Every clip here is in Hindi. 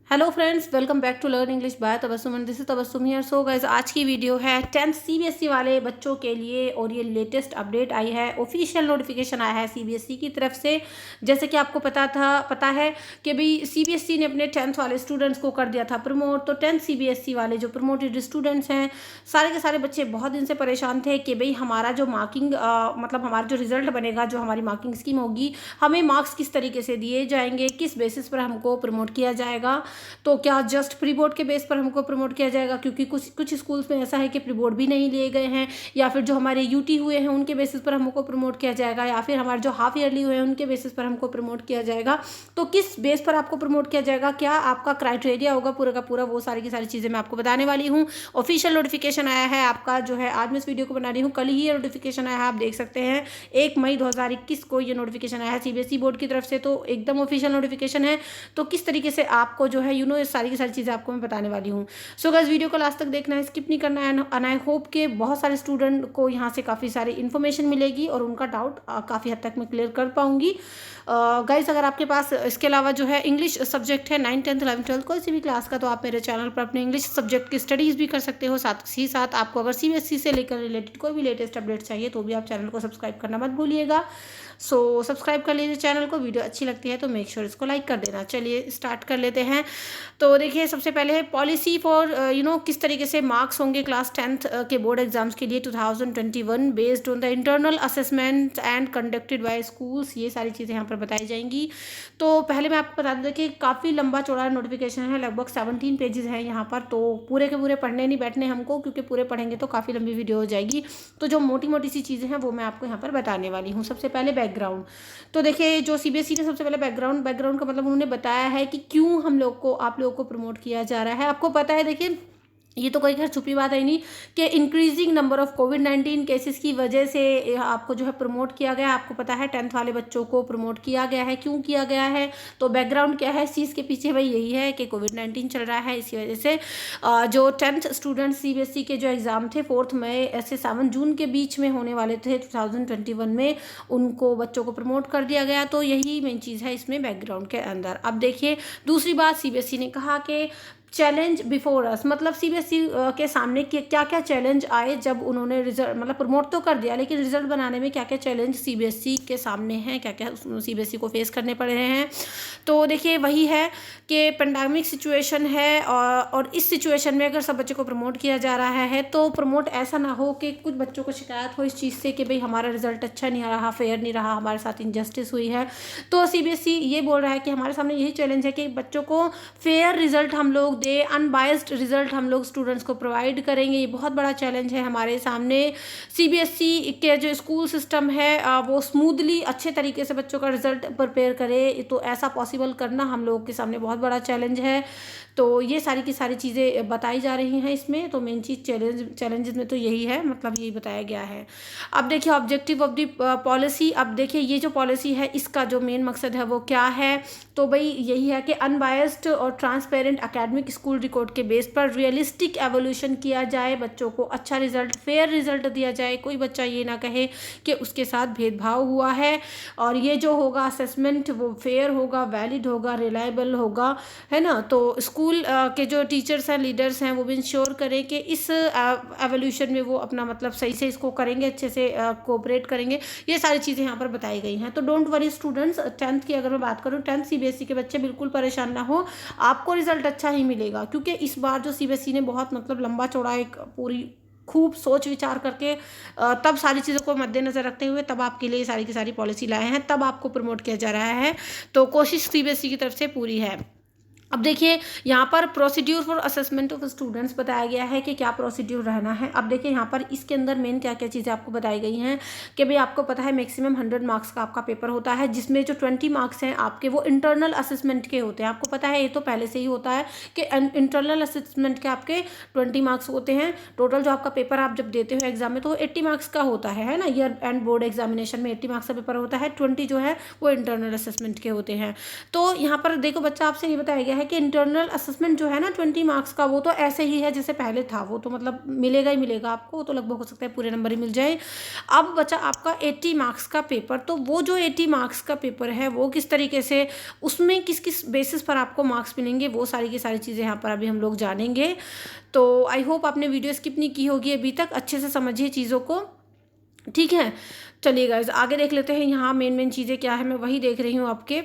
Hello friends, welcome back to learn English by Tabassum and this is Tabassum here. So guys, आज की वीडियो है 10th सीबीएसई वाले बच्चों के लिए और ये लेटेस्ट अपडेट आई है, ऑफिशियल नोटिफिकेशन आया है सीबीएसई की तरफ से। जैसे कि आपको पता है कि भाई सीबीएसई ने अपने 10th वाले स्टूडेंट्स को कर दिया था प्रमोट। तो 10th सीबीएसई वाले जो प्रमोटेड स्टूडेंट्स हैं, सारे के सारे बच्चे बहुत दिन से परेशान थे कि भाई हमारा जो मार्किंग मतलब हमारा जो रिजल्ट बनेगा, जो हमारी मार्किंग स्कीम होगी, हमें मार्क्स किस तरीके से दिए जाएंगे, किस बेसिस पर हमको प्रमोट किया जाएगा। तो क्या जस्ट प्री बोर्ड के बेस पर हमको प्रमोट किया जाएगा, क्योंकि कुछ कुछ स्कूल्स में ऐसा है कि प्री बोर्ड भी नहीं लिए गए हैं, या फिर जो हमारे यूटी हुए हैं उनके बेसिस पर हमको प्रमोट किया जाएगा, या फिर हमारे जो हाफ ईयरली हुए हैं उनके बेसिस पर हमको प्रमोट किया जाएगा। तो किस बेस पर आपको प्रमोट किया जाएगा, क्या आपका क्राइटेरिया होगा पूरा का पूरा, वो सारी की सारी चीज़ें मैं आपको बताने वाली हूँ। ऑफिशियल नोटिफिकेशन आया है आपका, जो है आज मैं इस वीडियो को बना रही हूँ, कल ही ये नोटिफिकेशन आया है, आप देख सकते हैं 1 मई 2021 को ये नोटिफिकेशन आया है सीबीएसई बोर्ड की तरफ से। तो एकदम ऑफिशियल नोटिफिकेशन है। तो किस तरीके से आपको जो है ये सारी की सारी चीज़ें आपको मैं बताने वाली हूँ। सो गाइस, वीडियो को लास्ट तक देखना है, स्किप नहीं करना है। एंड आई होप कि बहुत सारे स्टूडेंट को यहाँ से काफ़ी सारी इन्फॉर्मेशन मिलेगी और उनका डाउट काफ़ी हद तक मैं क्लियर कर पाऊंगी। गाइस, अगर आपके पास इसके अलावा जो है इंग्लिश सब्जेक्ट है 9th 10th 11th 12th कोई सी भी क्लास का, तो आप मेरे चैनल पर अपने इंग्लिश सब्जेक्ट की स्टडीज़ भी कर सकते हो। साथ ही साथ आपको अगर सीबीएसई से लेकर रिलेटेड कोई भी लेटेस्ट अपडेट चाहिए तो भी आप चैनल को सब्सक्राइब करना मत भूलिएगा। सो सब्सक्राइब कर लीजिए चैनल को। वीडियो अच्छी लगती है तो मेक श्योर इसको लाइक कर देना। चलिए स्टार्ट कर लेते हैं। तो देखिए, सबसे पहले है पॉलिसी फॉर किस तरीके से मार्क्स होंगे क्लास 10th के बोर्ड एग्जाम्स के लिए 2021 based on the internal assessment and conducted by schools. ये सारी चीज़ें यहाँ पर बताई जाएंगी। तो पहले मैं आपको बता दूँ कि काफ़ी लंबा चौड़ा नोटिफिकेशन है, लगभग 17 पेजेस हैं यहाँ पर। तो पूरे के पूरे पढ़ने नहीं बैठने हमको, क्योंकि पूरे पढ़ेंगे तो काफ़ी लंबी वीडियो हो जाएगी। तो जो मोटी मोटी सी चीज़ें हैं वो मैं आपको यहाँ पर बताने वाली हूँ। सबसे पहले बैकग्राउंड। तो देखिए, जो सीबीएसई ने सबसे पहले बैकग्राउंड का मतलब उन्होंने बताया है कि क्यों आप लोग को प्रमोट किया जा रहा है। आपको पता है, देखिए ये तो कोई खैर छुपी बात है नहीं कि increasing number of covid cases की वजह से आपको जो है प्रमोट किया गया। आपको पता है 10th वाले बच्चों को प्रमोट किया गया है। क्यों किया गया है, तो बैकग्राउंड क्या है इस चीज़ के पीछे, भाई यही है कि कोविड-19 चल रहा है, इसी वजह से जो 10th स्टूडेंट सीबीएसई के जो एग्ज़ाम थे 4 मई से 7 जून के बीच में होने वाले थे 2021 में, उनको बच्चों को प्रमोट कर दिया गया। तो यही मेन चीज़ है इसमें बैकग्राउंड के अंदर। अब देखिए, दूसरी बात सीबीएसई ने कहा कि चैलेंज बिफोर अस, मतलब सीबीएसई के सामने क्या क्या चैलेंज आए जब उन्होंने रिजल्ट मतलब प्रमोट तो कर दिया, लेकिन रिजल्ट बनाने में क्या क्या चैलेंज सीबीएसई के सामने हैं, क्या क्या सीबीएसई को फेस करने पड़ रहे हैं। तो देखिए, वही है कि पेंडेमिक सिचुएशन है, और इस सिचुएशन में अगर सब बच्चों को प्रमोट किया जा रहा है तो प्रमोट ऐसा ना हो कि कुछ बच्चों को शिकायत हो इस चीज़ से कि भाई हमारा रिजल्ट अच्छा नहीं रहा, फेयर नहीं रहा, हमारे साथ इनजस्टिस हुई है। तो सीबीएसई ये बोल रहा है कि हमारे सामने यही चैलेंज है कि बच्चों को फेयर रिजल्ट हम लोग दे, अनबायस्ड रिजल्ट हम लोग स्टूडेंट्स को प्रोवाइड करेंगे। ये बहुत बड़ा चैलेंज है हमारे सामने। सीबीएसई के जो स्कूल सिस्टम है वो स्मूथली अच्छे तरीके से बच्चों का रिजल्ट प्रिपेयर करे, तो ऐसा पॉसिबल करना हम लोग के सामने बहुत बड़ा चैलेंज है। तो ये सारी की सारी चीज़ें बताई जा रही हैं इसमें। तो मेन चीज़ चैलेंजेस में तो यही है, मतलब यही बताया गया है। अब देखिए, ऑब्जेक्टिव ऑफ द पॉलिसी। अब देखिए, ये जो पॉलिसी है इसका जो मेन मकसद है वो क्या है, तो भाई यही है कि अनबायस्ड और ट्रांसपेरेंट एकेडमिक स्कूल रिकॉर्ड के बेस पर रियलिस्टिक एवोल्यूशन किया जाए, बच्चों को अच्छा रिजल्ट, फेयर रिजल्ट दिया जाए, कोई बच्चा ये ना कहे कि उसके साथ भेदभाव हुआ है। और ये जो होगा असेसमेंट वो फेयर होगा, वैलिड होगा, रिलायबल होगा, है ना। तो स्कूल के जो टीचर्स हैं, लीडर्स हैं, वो भी इंश्योर करें कि इस एवोल्यूशन में वो अपना मतलब सही से इसको करेंगे, अच्छे से कोऑपरेट करेंगे। ये सारी चीज़ें यहाँ पर बताई गई हैं। तो डोंट वरी स्टूडेंट्स, 10th की अगर मैं बात करूँ, 10th सीबीएसई के बच्चे बिल्कुल परेशान ना हो, आपको रिजल्ट अच्छा ही मिलेगा। क्योंकि इस बार जो सीबीएसई ने बहुत मतलब लंबा चौड़ा एक पूरी खूब सोच विचार करके तब सारी चीज़ों को मद्देनज़र रखते हुए तब आपके लिए सारी की सारी पॉलिसी लाए हैं, तब आपको प्रमोट किया जा रहा है। तो कोशिश सीबीएसई की तरफ से पूरी है। अब देखिए, यहाँ पर procedure for assessment of students बताया गया है कि क्या प्रोसीड्यूर रहना है। अब देखिए, यहाँ पर इसके अंदर मेन क्या क्या चीज़ें आपको बताई गई हैं कि भाई आपको पता है मैक्सिमम 100 मार्क्स का आपका पेपर होता है, जिसमें जो 20 मार्क्स हैं आपके वो इंटरनल असेसमेंट के होते हैं। आपको पता है, ये तो पहले से ही होता है कि इंटरनल असेसमेंट के आपके 20 मार्क्स होते हैं। टोटल जो आपका पेपर आप जब देते हो एग्जाम में तो वो 80 मार्क्स का होता है ना। ईयर एंड बोर्ड एग्जामिनेशन में 80 मार्क्स का पेपर होता है, 20 जो है वो इंटरनल असेसमेंट के होते हैं। तो यहाँ पर देखो बच्चा, आपसे ये बताया गया दिया है कि इंटरनल असेसमेंट जो है ना 20 मार्क्स का, वो तो ऐसे ही है जैसे पहले था, वो तो मतलब मिलेगा ही मिलेगा आपको, तो लगभग हो सकता है पूरे नंबर ही मिल जाए। अब बचा आपका 80 मार्क्स का पेपर। तो वो जो 80 मार्क्स का पेपर है वो किस तरीके से, उसमें किस किस बेसिस पर आपको मार्क्स मिलेंगे, वो सारी की सारी चीज़ें यहाँ पर अभी हम लोग जानेंगे। तो आई होप आपने वीडियो स्किप नहीं की होगी अभी तक, अच्छे से समझिए चीज़ों को, ठीक है। चलिए गाइस आगे देख लेते हैं। यहाँ मेन चीज़ें क्या है मैं वही देख रही हूँ आपके।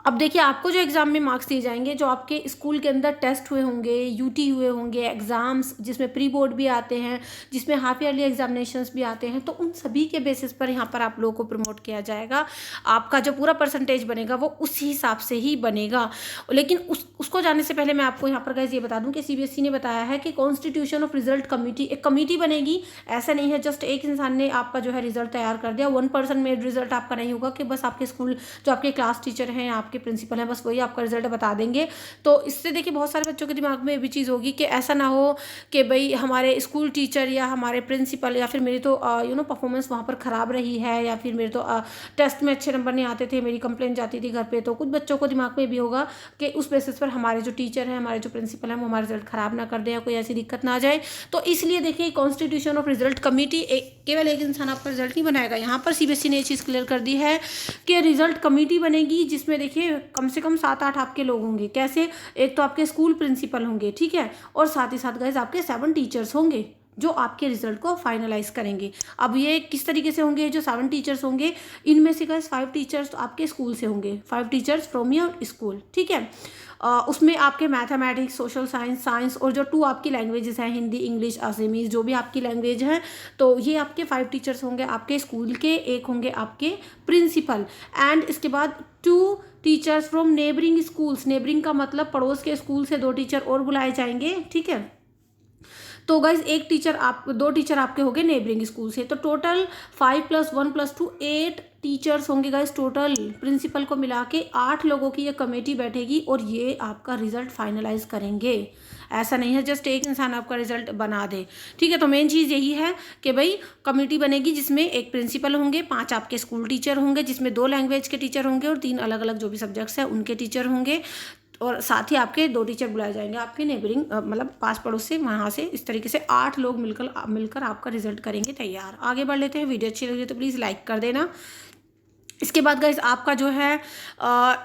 अब देखिए आपको जो एग्ज़ाम में मार्क्स दिए जाएंगे, जो आपके स्कूल के अंदर टेस्ट हुए होंगे, यूटी हुए होंगे, एग्ज़ाम्स जिसमें प्री बोर्ड भी आते हैं, जिसमें हाफ ईयरली एग्जामिनेशंस भी आते हैं, तो उन सभी के बेसिस पर यहाँ पर आप लोगों को प्रमोट किया जाएगा। आपका जो पूरा परसेंटेज बनेगा वो उस हिसाब से ही बनेगा। लेकिन उसको जानने से पहले मैं आपको यहाँ पर गाइस ये बता दूँ कि CBSE ने बताया है कि कॉन्स्टिट्यूशन ऑफ रिजल्ट कमिटी, एक कमिटी बनेगी। ऐसा नहीं है जस्ट एक इंसान ने आपका जो है रिजल्ट तैयार कर दिया, 1 पर्सन मेड रिजल्ट आपका नहीं होगा कि बस आपके स्कूल जो आपके क्लास टीचर हैं, आपके प्रिंसिपल है, बस वही आपका रिजल्ट बता देंगे। तो इससे देखिए बहुत सारे बच्चों के दिमाग में भी चीज़ होगी कि ऐसा ना हो कि भाई हमारे स्कूल टीचर या हमारे प्रिंसिपल या फिर मेरी तो परफॉर्मेंस वहाँ पर ख़राब रही है, या फिर मेरे तो टेस्ट में अच्छे नंबर नहीं आते थे, मेरी कंप्लेन जाती थी घर पे। तो कुछ बच्चों को दिमाग में भी होगा कि उस बेसिस पर हमारे जो टीचर हैं, हमारे जो प्रिंसिपल हैं, वो हमारा रिजल्ट ख़राब ना कर दे या कोई ऐसी दिक्कत ना आ जाए। तो इसलिए देखिए कॉन्स्टिट्यूशन ऑफ रिजल्ट कमेटी, केवल एक इंसान आपका रिजल्ट नहीं बनाएगा। यहाँ पर CBSE ने ये चीज़ क्लियर कर दी है कि रिजल्ट कमेटी बनेगी, जिसमें देखिए कम से कम 7-8 आपके लोग होंगे। कैसे, एक तो आपके स्कूल प्रिंसिपल होंगे, ठीक है, और साथ ही साथ गाइस आपके 7 टीचर्स होंगे जो आपके रिजल्ट को फाइनलाइज करेंगे। अब ये किस तरीके से होंगे, जो 7 टीचर्स होंगे, इनमें से गाइस 5 टीचर्स तो आपके स्कूल से होंगे, 5 टीचर्स फ्रॉम योर स्कूल, ठीक है। उसमें आपके मैथमेटिक्स, सोशल साइंस और जो 2 आपकी लैंग्वेजेस हैं, हिंदी, इंग्लिश, असमीज़, जो भी आपकी लैंग्वेज है, तो ये आपके 5 टीचर्स होंगे आपके स्कूल के, एक होंगे आपके प्रिंसिपल, एंड इसके बाद 2 teachers from neighbouring schools. Neighbouring का मतलब पड़ोस के स्कूल से 2 टीचर और बुलाए जाएंगे, ठीक है। तो गाइज 2 टीचर आपके हो गए नेबरिंग स्कूल से। तो टोटल 5 + 1 + 2 8 टीचर्स होंगे गाइज टोटल। प्रिंसिपल को मिला के 8 लोगों की ये कमेटी बैठेगी और ये आपका रिजल्ट फाइनलाइज करेंगे। ऐसा नहीं है जस्ट एक इंसान आपका रिजल्ट बना दे, ठीक है। तो मेन चीज़ यही है कि भाई कमेटी बनेगी जिसमें एक प्रिंसिपल होंगे, 5 आपके स्कूल टीचर होंगे, जिसमें 2 लैंग्वेज के टीचर होंगे और 3 अलग अलग जो भी सब्जेक्ट्स हैं उनके टीचर होंगे, और साथ ही आपके 2 टीचर बुलाए जाएंगे आपके नेबरिंग मतलब पास पड़ोस से, वहाँ से। इस तरीके से 8 लोग मिलकर आपका रिजल्ट करेंगे तैयार। आगे बढ़ लेते हैं। वीडियो अच्छी लगी तो प्लीज़ लाइक कर देना। इसके बाद गाइज आपका जो है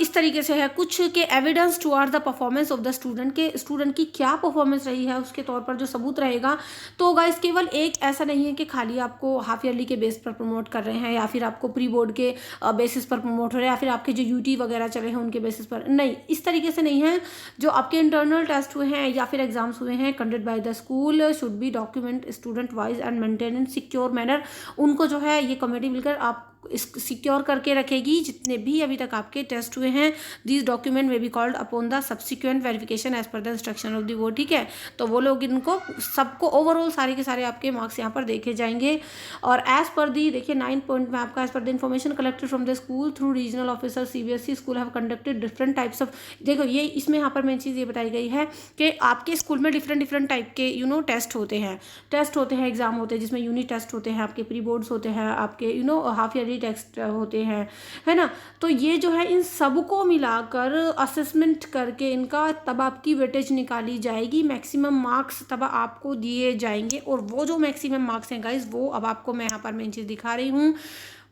इस तरीके से है कुछ के evidence toward the performance of the student, के स्टूडेंट की क्या परफॉर्मेंस रही है उसके तौर पर जो सबूत रहेगा। तो गाइज केवल एक ऐसा नहीं है कि खाली आपको हाफ ईयरली के बेस पर प्रमोट कर रहे हैं, या फिर आपको प्री बोर्ड के बेसिस पर प्रमोट हो रहे हैं, या फिर आपके जो यूटी वगैरह चले हैं उनके बेसिस पर, नहीं, इस तरीके से नहीं है। जो आपके इंटरनल टेस्ट हुए हैं या फिर एग्जाम्स हुए हैं conduct by the school should be document student wise and maintain in secure manner, उनको जो है ये कमेटी मिलकर आप सिक्योर करके रखेगी। जितने भी अभी तक आपके टेस्ट हुए हैं, दिस डॉक्यूमेंट में be called upon the subsequent verification as per the instruction of the board, ठीक है। तो वो लोग इनको सबको ओवरऑल सारे के सारे आपके मार्क्स यहाँ पर देखे जाएंगे। और एज पर दी देखिए 9 पॉइंट में आपका as per the information collected from the school through regional officer CBSE school have conducted different types of, देखो ये इसमें यहाँ पर मेन चीज़ ये बताई गई है कि आपके स्कूल में डिफरेंट टाइप के टेस्ट होते हैं, एग्जाम होते हैं, जिसमें यूनिट टेस्ट होते हैं, आपके प्री बोर्ड्स होते हैं, आपके हाफ ईयरली टेस्ट होते हैं, है ना। तो ये जो है इन सबको मिलाकर असेसमेंट करके इनका तब आपकी वेटेज निकाली जाएगी, मैक्सिमम मार्क्स तब आपको दिए जाएंगे। और वो जो मैक्सिमम मार्क्स हैं गाइज, वो अब आपको मैं यहाँ पर मेन चीज़ दिखा रही हूँ,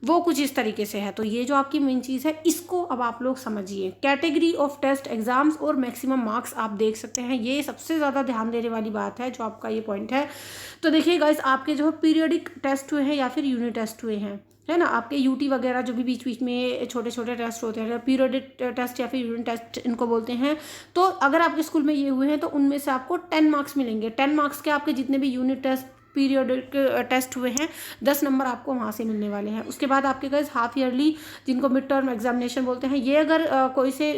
वो कुछ इस तरीके से है। तो ये जो आपकी मेन चीज़ है इसको अब आप लोग समझिए। कैटेगरी ऑफ टेस्ट, एग्जाम्स और मैक्सिमम मार्क्स आप देख सकते हैं, ये सबसे ज़्यादा ध्यान देने वाली बात है जो आपका ये पॉइंट है। तो देखिए गाइस आपके जो पीरियडिक टेस्ट हुए हैं या फिर यूनिट टेस्ट हुए हैं, है ना, आपके यूटी वगैरह जो भी बीच बीच में छोटे छोटे टेस्ट होते हैं, पीरियडिक टेस्ट या फिर यूनिट टेस्ट इनको बोलते हैं। तो अगर आपके स्कूल में ये हुए हैं तो उनमें से आपको 10 मार्क्स मिलेंगे। 10 मार्क्स के आपके जितने भी यूनिट टेस्ट पीरियडिक टेस्ट हुए हैं 10 नंबर आपको वहाँ से मिलने वाले हैं। उसके बाद आपके गाइस हाफ ईयरली जिनको मिड टर्म एग्जामिनेशन बोलते हैं, ये अगर कोई से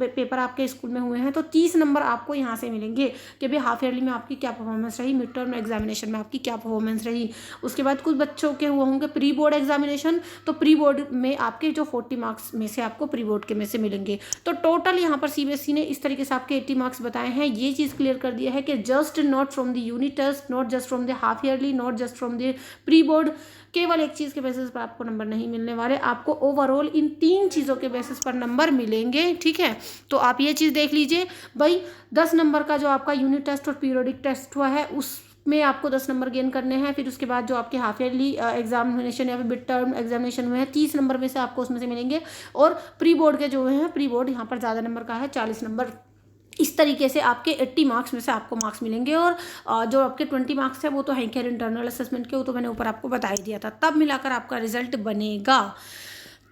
पेपर आपके स्कूल में हुए हैं तो 30 नंबर आपको यहाँ से मिलेंगे कि भाई हाफ ईयरली में आपकी क्या परफॉर्मेंस रही, मिड टर्म एग्जामिनेशन में आपकी क्या परफॉर्मेंस रही। उसके बाद कुछ बच्चों के हुए होंगे प्री बोर्ड एग्जामिनेशन, तो प्री बोर्ड में आपके जो 40 मार्क्स में से आपको प्री बोर्ड के में से मिलेंगे। तो टोटल यहाँ पर CBSE ने इस तरीके से आपके 80 मार्क्स बताए हैं। ये चीज़ क्लियर कर दिया है कि just not from the unit test, not just from the half yearly, not just from the pre board. केवल एक चीज़ के बेसिस पर आपको नंबर नहीं मिलने वाले, आपको ओवरऑल इन 3 चीज़ों के बेसिस पर नंबर मिलेंगे, ठीक है। तो आप ये चीज़ देख लीजिए भाई, 10 नंबर का जो आपका यूनिट टेस्ट और पीरियोडिक टेस्ट हुआ है उसमें आपको 10 नंबर गेन करने हैं। फिर उसके बाद जो आपके हाफ ईयरली एग्जामिनेशन या फिर मिड टर्म एग्जामिनेशन हुए हैं 30 नंबर में से आपको उसमें से मिलेंगे, और प्री बोर्ड के जो हैं, प्री बोर्ड यहाँ पर ज़्यादा नंबर का है 40 नंबर। इस तरीके से आपके 80 मार्क्स में से आपको मार्क्स मिलेंगे, और जो आपके 20 मार्क्स है वो तो है खैर इंटरनल असेसमेंट के, वो तो मैंने ऊपर आपको बता ही दिया था। तब मिलाकर आपका रिजल्ट बनेगा।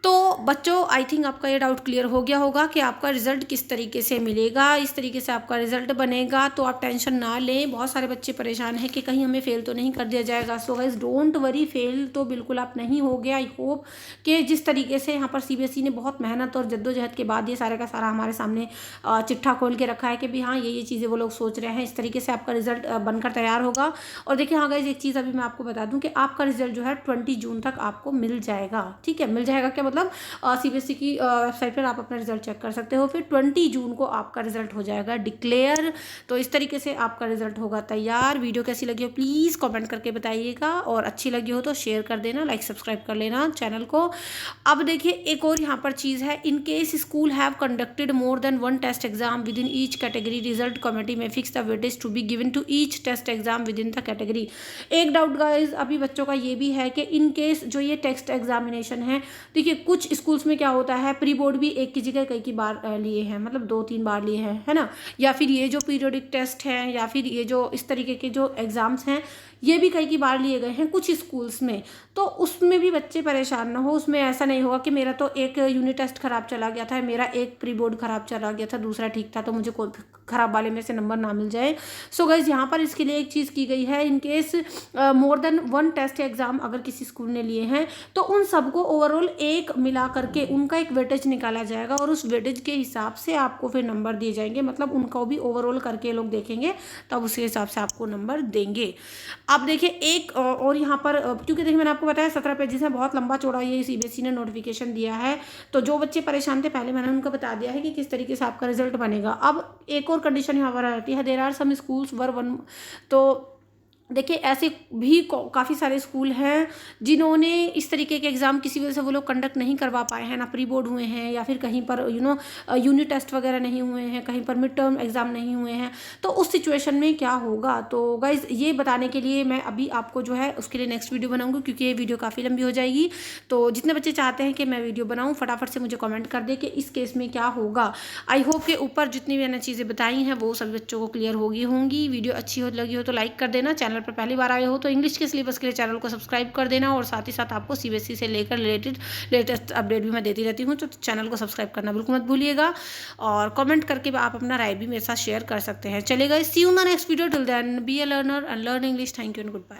तो बच्चों आई थिंक आपका ये डाउट क्लियर हो गया होगा कि आपका रिजल्ट किस तरीके से मिलेगा, इस तरीके से आपका रिजल्ट बनेगा। तो आप टेंशन ना लें, बहुत सारे बच्चे परेशान हैं कि कहीं हमें फेल तो नहीं कर दिया जाएगा। So guys don't worry, fail तो बिल्कुल आप नहीं हो गया। आई होप कि जिस तरीके से यहाँ पर सीबीएसई ने बहुत मेहनत और जद्दोजहद के बाद ये सारे का सारा हमारे सामने चिट्ठा खोल के रखा है कि भी हाँ ये चीज़ें वो लोग सोच रहे हैं, इस तरीके से आपका रिजल्ट बनकर तैयार होगा। और देखिए हाँ गाइस, एक चीज़ अभी मैं आपको बता दूँ कि आपका रिजल्ट जो है 20 जून तक आपको मिल जाएगा, ठीक है। मिल जाएगा क्या मतलब, सीबीएसई की वेबसाइट पर आप अपना रिजल्ट चेक कर सकते हो। फिर 20 जून को आपका रिजल्ट हो जाएगा डिक्लेयर। तो इस तरीके से आपका रिजल्ट होगा तैयार। वीडियो कैसी लगी हो प्लीज़ कमेंट करके बताइएगा, और अच्छी लगी हो तो शेयर कर देना, लाइक सब्सक्राइब कर लेना चैनल को। अब देखिए एक और यहाँ पर चीज़ है, in case school have conducted more than 1 test exam within each category, result committee में fix the weightage to be given to each test exam within the category. एक डाउट गाइज अभी बच्चों का ये भी है कि इन केस जो ये टेस्ट एग्जामिनेशन है, देखिए कुछ स्कूल्स में क्या होता है, प्री बोर्ड भी एक की जगह कई बार लिए हैं, मतलब 2-3 बार लिए हैं, है ना। या फिर ये जो पीरियोडिक टेस्ट हैं या फिर ये जो इस तरीके के जो एग्ज़ाम्स हैं ये भी कई बार लिए गए हैं कुछ स्कूल्स में। तो उसमें भी बच्चे परेशान ना हो, उसमें ऐसा नहीं होगा कि मेरा तो एक यूनिट टेस्ट खराब चला गया था, मेरा एक प्री बोर्ड खराब चला गया था, दूसरा ठीक था, तो मुझे कोई खराब वाले में से नंबर ना मिल जाए। सो गाइज यहाँ पर इसके लिए एक चीज़ की गई है, in case more than 1 test exam अगर किसी स्कूल ने लिए हैं तो उन सबको ओवरऑल एक मिला करके उनका एक वेटेज निकाला जाएगा, और उस वेटेज के हिसाब से आपको फिर नंबर दिए जाएंगे। मतलब उनको भी ओवरऑल करके लोग देखेंगे, तब उसके हिसाब से आपको नंबर देंगे। अब देखिए एक और यहाँ पर, क्योंकि देखिए मैंने आपको बताया 17 पेजेस है, बहुत लंबा चौड़ा ये सीबीएसई ने नोटिफिकेशन दिया है। तो जो बच्चे परेशान थे पहले मैंने उनको बता दिया है कि किस तरीके से आपका रिजल्ट बनेगा। अब एक और कंडीशन यहाँ पर आती है, there are some schools were one. तो देखिए ऐसे भी काफ़ी सारे स्कूल हैं जिन्होंने इस तरीके के एग्ज़ाम किसी वजह से वो लोग कंडक्ट नहीं करवा पाए हैं, ना प्री बोर्ड हुए हैं या फिर कहीं पर यूनिट टेस्ट वगैरह नहीं हुए हैं, कहीं पर मिड टर्म एग्ज़ाम नहीं हुए हैं। तो उस सिचुएशन में क्या होगा, तो गाइज़ ये बताने के लिए मैं अभी आपको जो है उसके लिए नेक्स्ट वीडियो बनाऊँगी, क्योंकि ये वीडियो काफ़ी लंबी हो जाएगी। तो जितने बच्चे चाहते हैं कि मैं वीडियो बनाऊँ फटाफट से मुझे कमेंट कर दे कि इस केस में क्या होगा। आई होप के ऊपर जितनी भी मैंने चीज़ें बताई हैं वो सभी बच्चों को क्लियर होंगी। वीडियो अच्छी लगी हो तो लाइक कर देना, चैनल पर पहली बार आए हो तो इंग्लिश के सिलेबस के लिए चैनल को सब्सक्राइब कर देना, और साथ ही साथ आपको सीबीएसई से लेकर लेटेस्ट अपडेट भी मैं देती रहती हूँ, तो चैनल को सब्सक्राइब करना बिल्कुल मत भूलिएगा। और कमेंट करके आप अपना राय भी मेरे साथ शेयर कर सकते हैं। चलेगा, see you in the next video, till then be a learner and learn English. Thank you and good bye.